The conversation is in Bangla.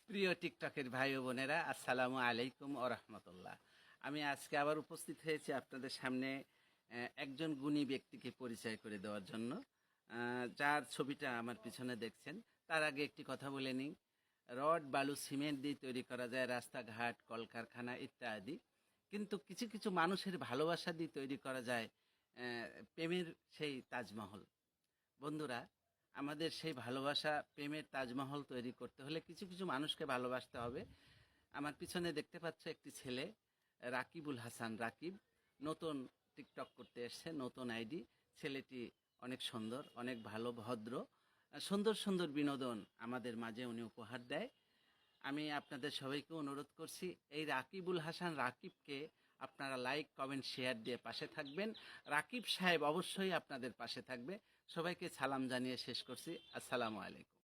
প্রিয় টিকটকের ভাই ও বোনেরা, আসসালামু আলাইকুম ও রহমতুল্লাহ। আমি আজকে আবার উপস্থিত হয়েছি আপনাদের সামনে একজন গুণী ব্যক্তিকে পরিচয় করে দেওয়ার জন্য, যার ছবিটা আমার পিছনে দেখছেন। তার আগে একটি কথা বলে নিই। রড, বালু, সিমেন্ট দিয়ে তৈরি করা যায় রাস্তাঘাট, কলকারখানা ইত্যাদি, কিন্তু কিছু কিছু মানুষের ভালোবাসা দিয়ে তৈরি করা যায় প্রেমের সেই তাজমহল। বন্ধুরা, আমাদের সেই ভালোবাসা প্রেমের তাজমহল তৈরি করতে হলে কিছু কিছু মানুষকে ভালোবাসতে হবে। আমার পিছনে দেখতে পাচ্ছ একটি ছেলে, রাকিবুল হাসান রাকিব, নতুন টিকটক করতে এসছে, নতুন আইডি। ছেলেটি অনেক সুন্দর, অনেক ভালো, ভদ্র, সুন্দর সুন্দর বিনোদন আমাদের মাঝে উনি উপহার দেয়। আমি আপনাদের সবাইকে অনুরোধ করছি, এই রাকিবুল হাসান রাকিবকে আপনারা লাইক, কমেন্ট, শেয়ার দিয়ে পাশে থাকবেন। রাকিব সাহেব অবশ্যই আপনাদের পাশে থাকবে। সবাইকে সালাম জানিয়ে শেষ করছি। আসসালামু আলাইকুম।